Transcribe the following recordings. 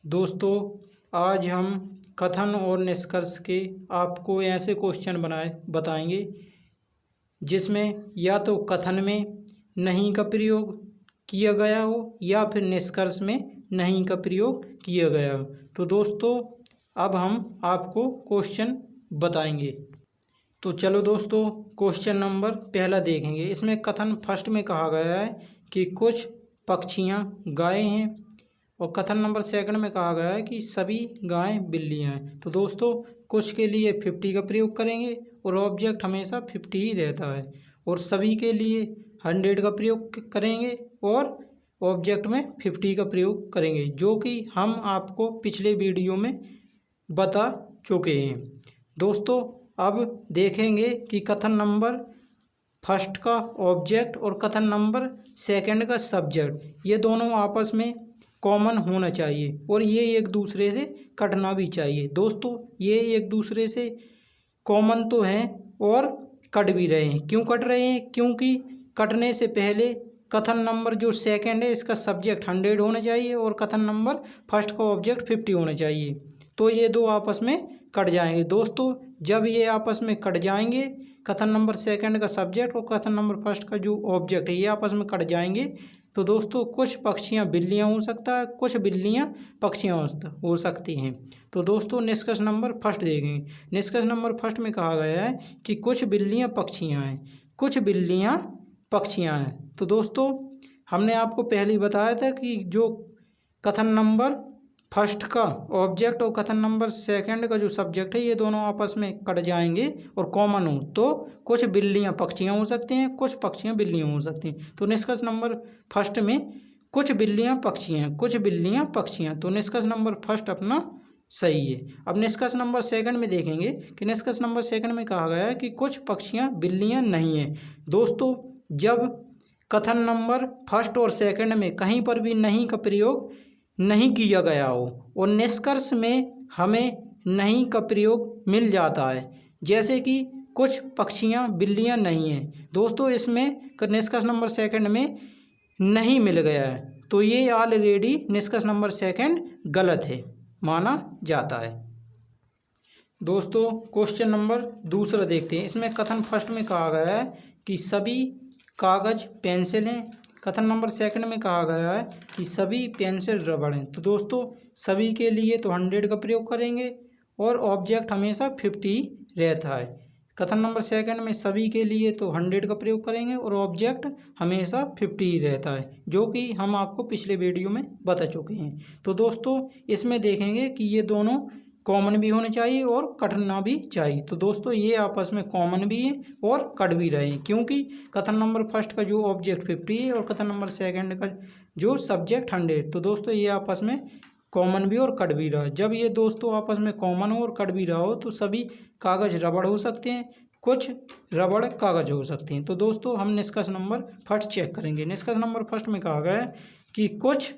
दोस्तों, आज हम कथन और निष्कर्ष के आपको ऐसे क्वेश्चन बताएंगे जिसमें या तो कथन में नहीं का प्रयोग किया गया हो या फिर निष्कर्ष में नहीं का प्रयोग किया गया हो। तो दोस्तों, अब हम आपको क्वेश्चन बताएंगे। तो चलो दोस्तों, क्वेश्चन नंबर पहला देखेंगे। इसमें कथन फर्स्ट में कहा गया है कि कुछ पक्षियाँ गायें हैं, और कथन नंबर सेकंड में कहा गया है कि सभी गायें बिल्लियाँ हैं। तो दोस्तों, कुछ के लिए 50 का प्रयोग करेंगे और ऑब्जेक्ट हमेशा 50 ही रहता है, और सभी के लिए 100 का प्रयोग करेंगे और ऑब्जेक्ट में 50 का प्रयोग करेंगे, जो कि हम आपको पिछले वीडियो में बता चुके हैं। दोस्तों, अब देखेंगे कि कथन नंबर फर्स्ट का ऑब्जेक्ट और कथन नंबर सेकंड का सब्जेक्ट, ये दोनों आपस में कॉमन होना चाहिए और ये एक दूसरे से कटना भी चाहिए। दोस्तों, ये एक दूसरे से कॉमन तो हैं और कट भी रहे हैं। क्यों कट रहे हैं? क्योंकि कटने से पहले कथन नंबर जो सेकंड है इसका सब्जेक्ट 100 होना चाहिए और कथन नंबर फर्स्ट का ऑब्जेक्ट 50 होना चाहिए, तो ये दो आपस में कट जाएंगे। दोस्तों, जब ये आपस में कट जाएंगे, कथन नंबर सेकंड का सब्जेक्ट और कथन नंबर फर्स्ट का जो ऑब्जेक्ट है ये आपस में कट जाएंगे, तो दोस्तों कुछ पक्षियाँ बिल्लियाँ हो सकता है, कुछ बिल्लियाँ पक्षियाँ हो सकती हैं। तो दोस्तों, निष्कर्ष नंबर फर्स्ट देखेंगे। निष्कर्ष नंबर फर्स्ट में कहा गया है कि कुछ बिल्लियाँ पक्षियाँ हैं, कुछ बिल्लियाँ पक्षियाँ हैं। तो दोस्तों, हमने आपको पहले ही बताया था कि जो कथन नंबर फर्स्ट का ऑब्जेक्ट और कथन नंबर सेकंड का जो सब्जेक्ट है ये दोनों आपस में कट जाएंगे और कॉमन हो, तो कुछ बिल्लियाँ पक्षियाँ हो सकती हैं, कुछ पक्षियाँ बिल्लियाँ हो सकती हैं। तो निष्कर्ष नंबर फर्स्ट में कुछ बिल्लियाँ पक्षियाँ, कुछ बिल्लियाँ पक्षियाँ, तो निष्कर्ष नंबर फर्स्ट अपना सही है। अब निष्कर्ष नंबर सेकंड में देखेंगे कि निष्कर्ष नंबर सेकंड में कहा गया है कि कुछ पक्षियाँ बिल्लियाँ नहीं हैं। दोस्तों, जब कथन नंबर फर्स्ट और सेकंड में कहीं पर भी नहीं का प्रयोग नहीं किया गया हो और निष्कर्ष में हमें नहीं का प्रयोग मिल जाता है, जैसे कि कुछ पक्षियाँ बिल्लियाँ नहीं हैं। दोस्तों, इसमें निष्कर्ष नंबर सेकंड में नहीं मिल गया है, तो ये ऑलरेडी निष्कर्ष नंबर सेकंड गलत है, माना जाता है। दोस्तों, क्वेश्चन नंबर दूसरा देखते हैं। इसमें कथन फर्स्ट में कहा गया है कि सभी कागज़ पेंसिल हैं, कथन नंबर सेकंड में कहा गया है कि सभी पेंसिल रबड़ हैं। तो दोस्तों, सभी के लिए तो 100 का प्रयोग करेंगे और ऑब्जेक्ट हमेशा 50 रहता है। कथन नंबर सेकंड में सभी के लिए तो 100 का प्रयोग करेंगे और ऑब्जेक्ट हमेशा 50 ही रहता है, जो कि हम आपको पिछले वीडियो में बता चुके हैं। तो दोस्तों, इसमें देखेंगे कि ये दोनों कॉमन भी होने चाहिए और कटना भी चाहिए। तो दोस्तों, ये आपस में कॉमन भी हैं और कट भी रहे हैं, क्योंकि कथन नंबर फर्स्ट का जो ऑब्जेक्ट 50 है और कथन नंबर सेकंड का जो सब्जेक्ट 100। तो दोस्तों, ये आपस में कॉमन भी और कट भी रहा है। जब ये दोस्तों आपस में कॉमन हो और कट भी रहा हो, तो सभी कागज़ रबड़ हो सकते हैं, कुछ रबड़ कागज़ हो सकते हैं। तो दोस्तों, हम निष्कर्ष नंबर फर्स्ट चेक करेंगे। निष्कर्ष नंबर फर्स्ट में कहा गया है कि कुछ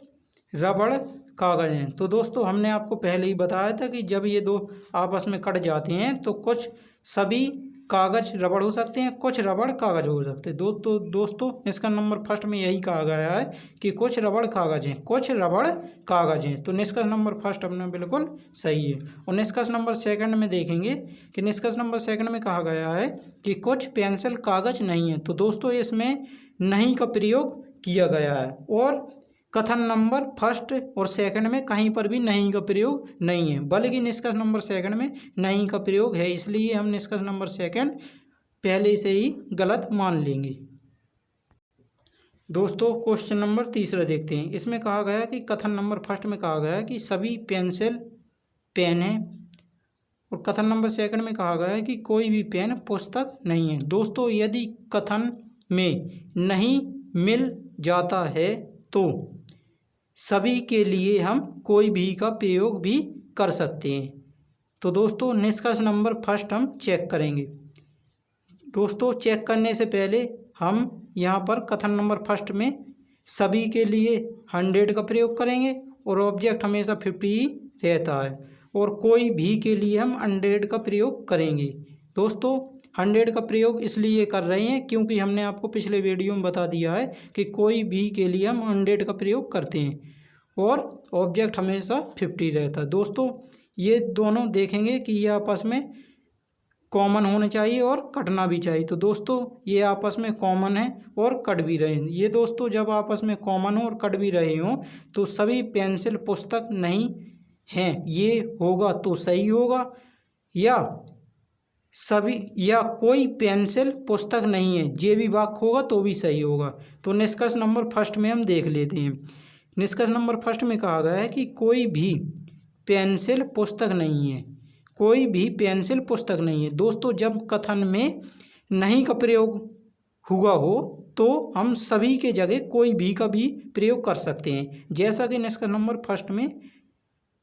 रबड़ कागज़ हैं। तो दोस्तों, हमने आपको पहले ही बताया था कि जब ये दो आपस में कट जाते हैं तो कुछ सभी कागज़ रबड़ हो सकते हैं, कुछ रबड़ कागज़ हो सकते हैं। तो दोस्तों, निष्कर्ष नंबर फर्स्ट में यही कहा गया है कि कुछ रबड़ कागज़ हैं, कुछ रबड़ कागज़ हैं। तो निष्कर्ष नंबर फर्स्ट अपना बिल्कुल सही है। और निष्कर्ष नंबर सेकंड में देखेंगे कि निष्कर्ष नंबर सेकंड में कहा गया है कि कुछ पेंसिल कागज़ नहीं है। तो दोस्तों, इसमें नहीं का प्रयोग किया गया है और कथन नंबर फर्स्ट और सेकंड में कहीं पर भी नहीं का प्रयोग नहीं है, बल्कि निष्कर्ष नंबर सेकंड में नहीं का प्रयोग है। इसलिए हम निष्कर्ष नंबर सेकंड पहले से ही गलत मान लेंगे। दोस्तों, क्वेश्चन नंबर तीसरा देखते हैं। इसमें कहा गया कि कथन नंबर फर्स्ट में कहा गया कि सभी पेंसिल पेन है, और कथन नंबर सेकंड में कहा गया है कि कोई भी पेन पुस्तक नहीं है। दोस्तों, यदि कथन में नहीं मिल जाता है तो सभी के लिए हम कोई भी का प्रयोग भी कर सकते हैं। तो दोस्तों, निष्कर्ष नंबर फर्स्ट हम चेक करेंगे। दोस्तों, चेक करने से पहले हम यहाँ पर कथन नंबर फर्स्ट में सभी के लिए 100 का प्रयोग करेंगे और ऑब्जेक्ट हमेशा 50 ही रहता है, और कोई भी के लिए हम 100 का प्रयोग करेंगे। दोस्तों, 100 का प्रयोग इसलिए कर रहे हैं क्योंकि हमने आपको पिछले वीडियो में बता दिया है कि कोई भी के लिए हम 100 का प्रयोग करते हैं, और ऑब्जेक्ट हमेशा 50 रहता है। दोस्तों ये दोनों देखेंगे कि ये आपस में कॉमन होने चाहिए और कटना भी चाहिए। तो दोस्तों ये आपस में कॉमन है और कट भी रहे हैं। ये दोस्तों जब आपस में कॉमन हो और कट भी रहे हों तो सभी पेंसिल पुस्तक नहीं हैं, ये होगा तो सही होगा, या सभी या कोई पेंसिल पुस्तक नहीं है, ये भी वाक्य होगा तो भी सही होगा। तो निष्कर्ष नंबर फर्स्ट में हम देख लेते हैं। निष्कर्ष नंबर फर्स्ट में कहा गया है कि कोई भी पेंसिल पुस्तक नहीं है, कोई भी पेंसिल पुस्तक नहीं है। दोस्तों जब कथन में नहीं का प्रयोग हुआ हो तो हम सभी के जगह कोई भी का भी प्रयोग कर सकते हैं, जैसा कि निष्कर्ष नंबर फर्स्ट में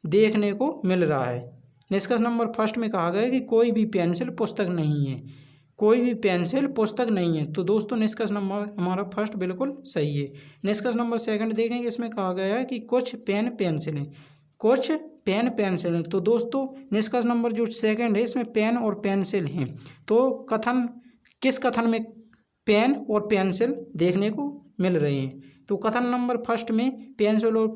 देखने को मिल रहा है। निष्कर्ष नंबर फर्स्ट में कहा गया है कि कोई भी पेंसिल पुस्तक नहीं है, कोई भी पेंसिल पुस्तक नहीं है। तो दोस्तों निष्कर्ष नंबर हमारा फर्स्ट बिल्कुल सही है। निष्कर्ष नंबर सेकंड देखेंगे, इसमें कहा गया है कि कुछ पेन पेंसिल हैं, कुछ पेन पेंसिल हैं। तो दोस्तों निष्कर्ष नंबर जो सेकंड है इसमें पेन और पेंसिल हैं। तो कथन किस कथन में पेन और पेंसिल देखने को मिल रहे हैं? तो कथन नंबर फर्स्ट में पेंसिल और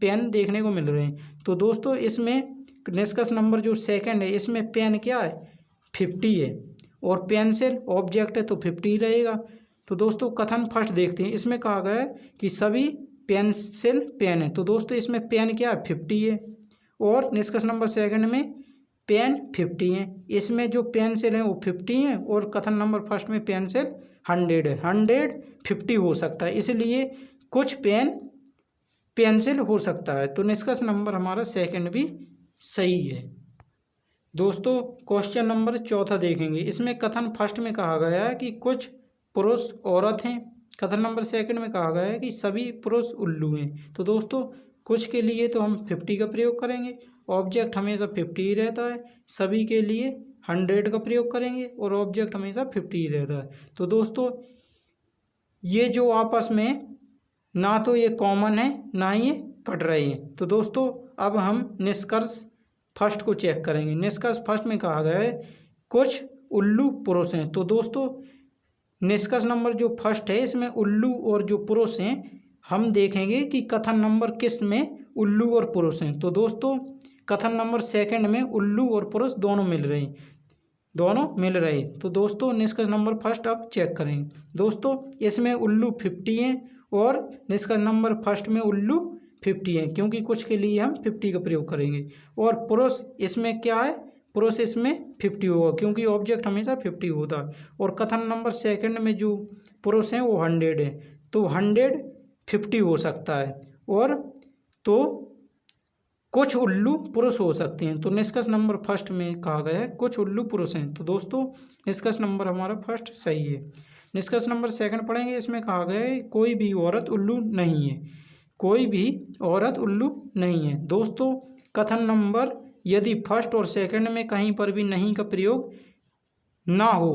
पेन देखने को मिल रहे हैं। तो दोस्तों इसमें निष्कर्ष नंबर जो सेकंड है इसमें पेन क्या है 50 है और पेंसिल ऑब्जेक्ट है तो 50 रहेगा। तो दोस्तों कथन फर्स्ट देखते हैं, इसमें कहा गया है कि सभी पेंसिल पेन है। तो दोस्तों इसमें पेन क्या है 50 है और निष्कर्ष नंबर सेकंड में पेन 50 है। इसमें जो पेंसिल है वो 50 है और कथन नंबर फर्स्ट में पेंसिल 100 है। 100 50 हो सकता है, इसलिए कुछ पेन पेंसिल हो सकता है। तो निष्कर्ष नंबर हमारा सेकंड भी सही है। दोस्तों क्वेश्चन नंबर चौथा देखेंगे, इसमें कथन फर्स्ट में कहा गया है कि कुछ पुरुष औरत हैं। कथन नंबर सेकंड में कहा गया है कि सभी पुरुष उल्लू हैं। तो दोस्तों कुछ के लिए तो हम 50 का प्रयोग करेंगे, ऑब्जेक्ट हमेशा 50 ही रहता है। सभी के लिए 100 का प्रयोग करेंगे और ऑब्जेक्ट हमेशा 50 ही रहता है। तो दोस्तों ये जो आपस में ना तो ये कॉमन है ना ही ये कट रहे हैं। तो दोस्तों अब हम निष्कर्ष फर्स्ट को चेक करेंगे। निष्कर्ष फर्स्ट में कहा गया है कुछ उल्लू पुरुष हैं। तो दोस्तों निष्कर्ष नंबर जो फर्स्ट है इसमें उल्लू और जो पुरुष हैं हम देखेंगे कि कथन नंबर किस में उल्लू और पुरुष हैं। तो दोस्तों कथन नंबर सेकंड में उल्लू और पुरुष दोनों मिल रहे हैं, दोनों मिल रहे। तो दोस्तों निष्कर्ष नंबर फर्स्ट अब चेक करेंगे। दोस्तों इसमें उल्लू 50 हैं और निष्कर्ष नंबर फर्स्ट में उल्लू 50 हैं, क्योंकि कुछ के लिए हम 50 का प्रयोग करेंगे। और पुरुष इसमें क्या है, पुरुष इसमें 50 होगा क्योंकि ऑब्जेक्ट हमेशा 50 होता है। और कथन नंबर सेकंड में जो पुरुष हैं वो 100 है, तो 100 50 हो सकता है और तो कुछ उल्लू पुरुष हो सकते हैं। तो निष्कर्ष नंबर फर्स्ट में कहा गया है कुछ उल्लू पुरुष हैं। तो दोस्तों निष्कर्ष नंबर हमारा फर्स्ट सही है। निष्कर्ष नंबर सेकंड पढ़ेंगे, इसमें कहा गया है कोई भी औरत उल्लू नहीं है, कोई भी औरत उल्लू नहीं है। दोस्तों कथन नंबर यदि फर्स्ट और सेकंड में कहीं पर भी नहीं का प्रयोग ना हो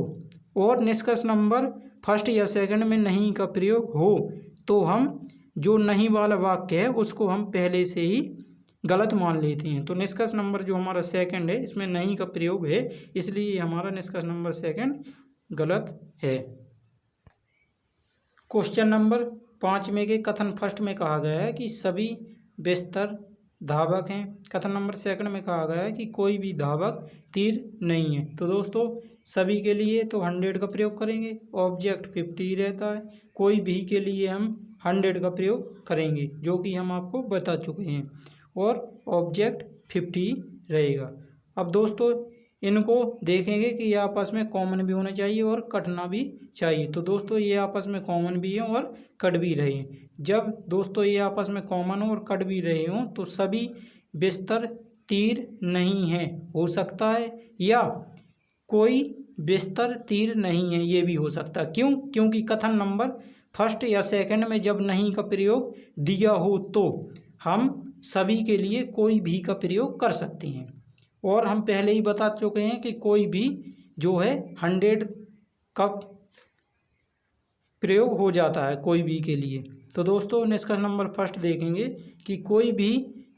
और निष्कर्ष नंबर फर्स्ट या सेकंड में नहीं का प्रयोग हो तो हम जो नहीं वाला वाक्य है उसको हम पहले से ही गलत मान लेते हैं। तो निष्कर्ष नंबर जो हमारा सेकंड है इसमें नहीं का प्रयोग है, इसलिए हमारा निष्कर्ष नंबर सेकंड गलत है। क्वेश्चन नंबर 5 में के कथन फर्स्ट में कहा गया है कि सभी बिस्तर धावक हैं। कथन नंबर सेकंड में कहा गया है कि कोई भी धावक तीर नहीं है। तो दोस्तों सभी के लिए तो 100 का प्रयोग करेंगे, ऑब्जेक्ट 50 रहता है। कोई भी के लिए हम 100 का प्रयोग करेंगे जो कि हम आपको बता चुके हैं और ऑब्जेक्ट 50 रहेगा। अब दोस्तों इनको देखेंगे कि ये आपस में कॉमन भी होना चाहिए और कटना भी चाहिए। तो दोस्तों ये आपस में कॉमन भी हैं और कट भी रहे हैं। जब दोस्तों ये आपस में कॉमन हो और कट भी रहे हों तो सभी बिस्तर तीर नहीं है हो सकता है, या कोई बिस्तर तीर नहीं है ये भी हो सकता है। क्यों? क्योंकि कथन नंबर फर्स्ट या सेकंड में जब नहीं का प्रयोग दिया हो तो हम सभी के लिए कोई भी का प्रयोग कर सकते हैं। और हम पहले ही बता चुके हैं कि कोई भी जो है 100 का प्रयोग हो जाता है कोई भी के लिए। तो दोस्तों निष्कर्ष नंबर फर्स्ट देखेंगे कि कोई भी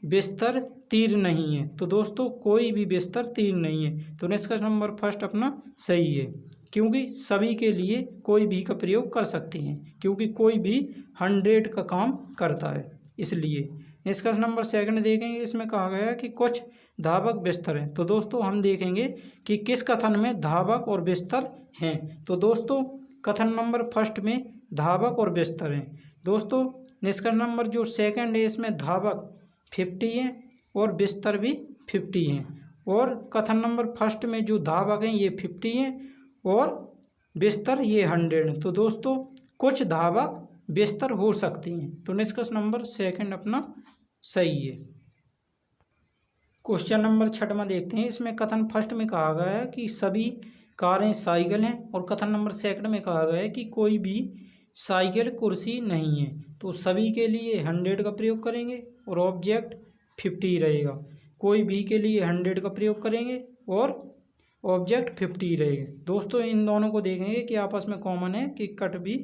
बिस्तर तीर नहीं है। तो दोस्तों कोई भी बिस्तर तीर नहीं है, तो निष्कर्ष नंबर फर्स्ट अपना सही है क्योंकि सभी के लिए कोई भी का प्रयोग कर सकते हैं, क्योंकि कोई भी 100 का काम करता है इसलिए। निष्कर्ष नंबर सेकंड देखेंगे, इसमें कहा गया है कि कुछ धावक बिस्तर हैं। तो दोस्तों हम देखेंगे कि किस कथन में धावक और बिस्तर हैं। तो दोस्तों कथन नंबर फर्स्ट में धावक और बिस्तर हैं। दोस्तों निष्कर्ष नंबर जो सेकंड है इसमें धावक 50 हैं और बिस्तर भी 50 हैं। और कथन नंबर फर्स्ट में जो धावक हैं ये 50 हैं और बिस्तर ये 100 हैं। तो दोस्तों कुछ धावक बिस्तर हो सकती हैं। तो निष्कर्ष नंबर सेकंड अपना सही है। क्वेश्चन नंबर 6 देखते हैं, इसमें कथन फर्स्ट में कहा गया है कि सभी कारें साइकिल हैं और कथन नंबर सेकंड में कहा गया है कि कोई भी साइकिल कुर्सी नहीं है। तो सभी के लिए 100 का प्रयोग करेंगे और ऑब्जेक्ट 50 रहेगा। कोई भी के लिए 100 का प्रयोग करेंगे और ऑब्जेक्ट 50 रहेगा। दोस्तों इन दोनों को देखेंगे कि आपस में कॉमन है कि कट भी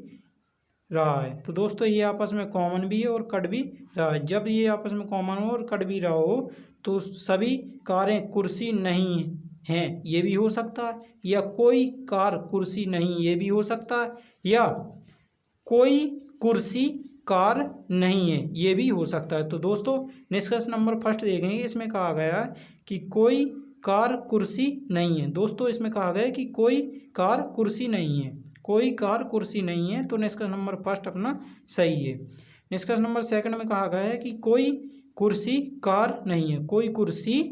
रहा है। तो दोस्तों ये आपस में कॉमन भी है और कट भी रहा है। जब ये आपस में कॉमन हो और कट भी रहा हो तो सभी कारें कुर्सी नहीं हैं, ये भी हो सकता है, या कोई कार कुर्सी नहीं ये भी हो सकता है, या कोई कुर्सी कार नहीं है ये भी हो सकता है। तो दोस्तों निष्कर्ष नंबर फर्स्ट देखेंगे, इसमें कहा गया है कि कोई कार कुर्सी नहीं है। दोस्तों इसमें कहा गया है कि कोई कार कुर्सी नहीं है, कोई कार कुर्सी नहीं है। तो निष्कर्ष नंबर फर्स्ट अपना सही है। निष्कर्ष नंबर सेकंड में कहा गया है कि कोई कुर्सी कार नहीं है, कोई कुर्सी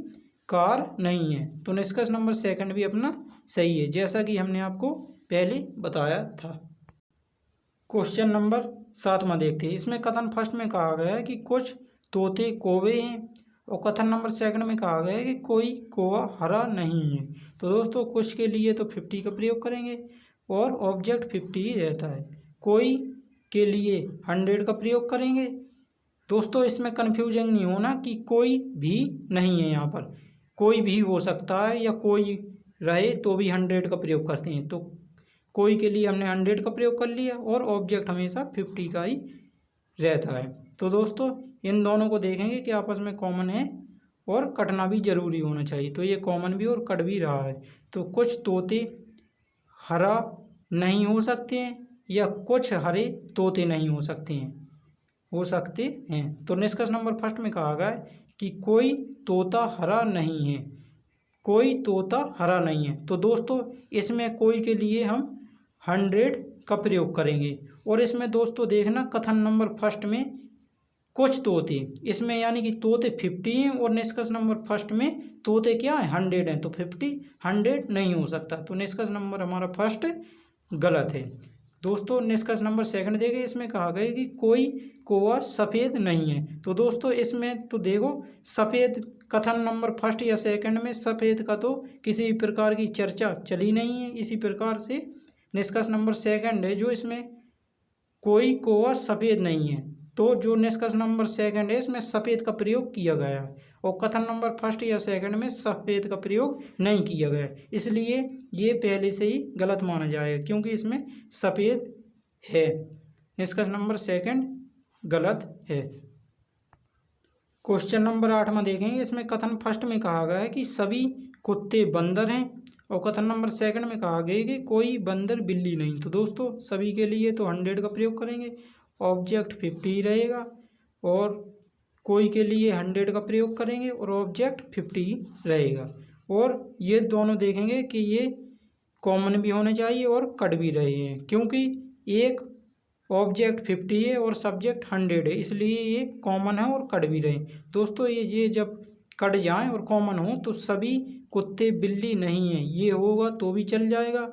कार नहीं है। तो निष्कर्ष नंबर सेकंड भी अपना सही है, जैसा कि हमने आपको पहले बताया था। क्वेश्चन नंबर 7 देखते हैं, इसमें कथन फर्स्ट में कहा गया है कि कुछ तोते कौवे हैं और कथन नंबर सेकंड में कहा गया है कि कोई कौवा हरा नहीं है। तो दोस्तों कुछ के लिए तो 50 का प्रयोग करेंगे और ऑब्जेक्ट 50 ही रहता है। कोई के लिए 100 का प्रयोग करेंगे। दोस्तों इसमें कन्फ्यूजन नहीं होना कि कोई भी नहीं है, यहाँ पर कोई भी हो सकता है या कोई रहे तो भी 100 का प्रयोग करते हैं। तो कोई के लिए हमने 100 का प्रयोग कर लिया और ऑब्जेक्ट हमेशा 50 का ही रहता है। तो दोस्तों इन दोनों को देखेंगे कि आपस में कॉमन है और कटना भी जरूरी होना चाहिए। तो ये कॉमन भी और कट भी रहा है। तो कुछ तोते हरा नहीं हो सकते हैं या कुछ हरे तोते नहीं हो सकते हैं। तो निष्कर्ष नंबर फर्स्ट में कहा गया है कि कोई तोता हरा नहीं है, कोई तोता हरा नहीं है। तो दोस्तों इसमें कोई के लिए हम 100 का प्रयोग करेंगे और इसमें दोस्तों देखना कथन नंबर फर्स्ट में कुछ तोते, इसमें यानी कि तोते 50 हैं और निष्कर्ष नंबर फर्स्ट में तोते क्या है 100 हैं। तो 50 100 नहीं हो सकता। तो निष्कर्ष नंबर हमारा फर्स्ट गलत है। दोस्तों निष्कर्ष नंबर सेकंड देखें, इसमें कहा गया कि कोई कौवा सफ़ेद नहीं है। तो दोस्तों इसमें तो देखो सफ़ेद कथन नंबर फर्स्ट या सेकंड में सफ़ेद का तो किसी भी प्रकार की चर्चा चली नहीं है। इसी प्रकार से निष्कर्ष नंबर सेकंड है जो इसमें कोई कौवा सफ़ेद नहीं है। तो जो निष्कर्ष नंबर सेकंड है इसमें सफ़ेद का प्रयोग किया गया है और कथन नंबर फर्स्ट या सेकंड में सफ़ेद का प्रयोग नहीं किया गया, इसलिए ये पहले से ही गलत माना जाएगा क्योंकि इसमें सफ़ेद है। निष्कर्ष नंबर सेकंड गलत है। क्वेश्चन नंबर 8 देखेंगे, इसमें कथन फर्स्ट में कहा गया है कि सभी कुत्ते बंदर हैं और कथन नंबर सेकंड में कहा गया कि कोई बंदर बिल्ली नहीं। तो दोस्तों सभी के लिए तो 100 का प्रयोग करेंगे, ऑब्जेक्ट 50 रहेगा और कोई के लिए 100 का प्रयोग करेंगे और ऑब्जेक्ट 50 रहेगा। और ये दोनों देखेंगे कि ये कॉमन भी होने चाहिए और कट भी रहे हैं क्योंकि एक ऑब्जेक्ट 50 है और सब्जेक्ट 100 है, इसलिए ये कॉमन है और कट भी रहे। दोस्तों ये जब कट जाएं और कॉमन हो तो सभी कुत्ते बिल्ली नहीं हैं ये होगा तो भी चल जाएगा,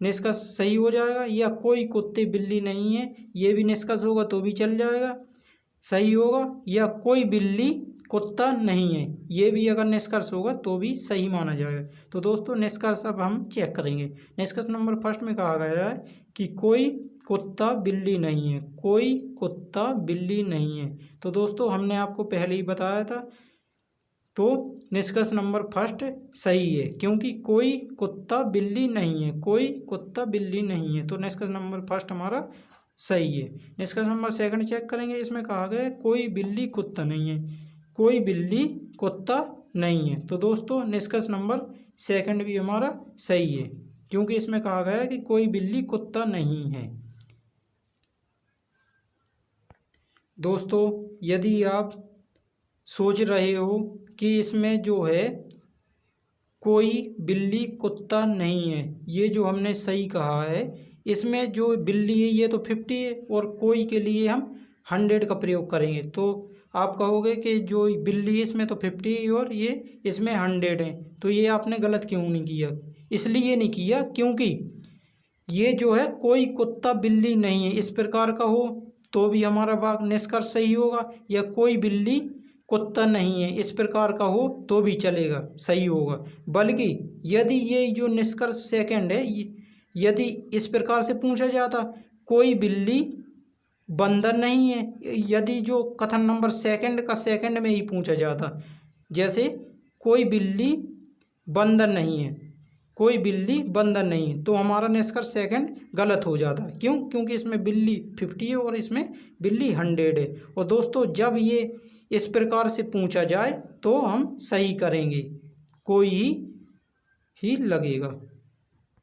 निष्कर्ष सही हो जाएगा, या कोई कुत्ते बिल्ली नहीं है ये भी निष्कर्ष होगा तो भी चल जाएगा सही होगा, या कोई बिल्ली कुत्ता नहीं है ये भी अगर निष्कर्ष होगा तो भी सही माना जाएगा। तो दोस्तों निष्कर्ष अब हम चेक करेंगे। निष्कर्ष नंबर फर्स्ट में कहा गया है कि कोई कुत्ता बिल्ली नहीं है, कोई कुत्ता बिल्ली नहीं है। तो दोस्तों हमने आपको पहले ही बताया था, तो निष्कर्ष नंबर फर्स्ट सही है क्योंकि कोई कुत्ता बिल्ली नहीं है, कोई कुत्ता बिल्ली नहीं है। तो निष्कर्ष नंबर फर्स्ट हमारा सही है। निष्कर्ष नंबर सेकंड चेक करेंगे, इसमें कहा गया है कोई बिल्ली कुत्ता नहीं है, कोई बिल्ली कुत्ता नहीं है। तो दोस्तों निष्कर्ष नंबर सेकंड भी हमारा सही है क्योंकि इसमें कहा गया है कि कोई बिल्ली कुत्ता नहीं है। दोस्तों यदि आप सोच रहे हो कि इसमें जो है कोई बिल्ली कुत्ता नहीं है, ये जो हमने सही कहा है। इसमें जो बिल्ली है ये तो 50 है और कोई के लिए हम 100 का प्रयोग करेंगे, तो आप कहोगे कि जो बिल्ली है इसमें तो 50 है और ये इसमें 100 है, तो ये आपने गलत क्यों नहीं किया? इसलिए नहीं किया क्योंकि ये जो है कोई कुत्ता बिल्ली नहीं है, इस प्रकार का हो तो भी हमारा वाक्य निष्कर्ष सही होगा, या कोई बिल्ली कुत्ता नहीं है इस प्रकार का हो तो भी चलेगा, सही होगा। बल्कि यदि ये जो निष्कर्ष सेकंड है, यदि इस प्रकार से पूछा जाता कोई बिल्ली बंदर नहीं है, यदि जो कथन नंबर सेकंड का सेकंड में ही पूछा जाता, जैसे कोई बिल्ली बंदर नहीं है, कोई बिल्ली बंदर नहीं, तो हमारा निष्कर्ष सेकंड गलत हो जाता है। क्यों? क्योंकि इसमें बिल्ली 50 है और इसमें बिल्ली 100 है। और दोस्तों जब ये इस प्रकार से पूछा जाए तो हम सही करेंगे, कोई ही लगेगा।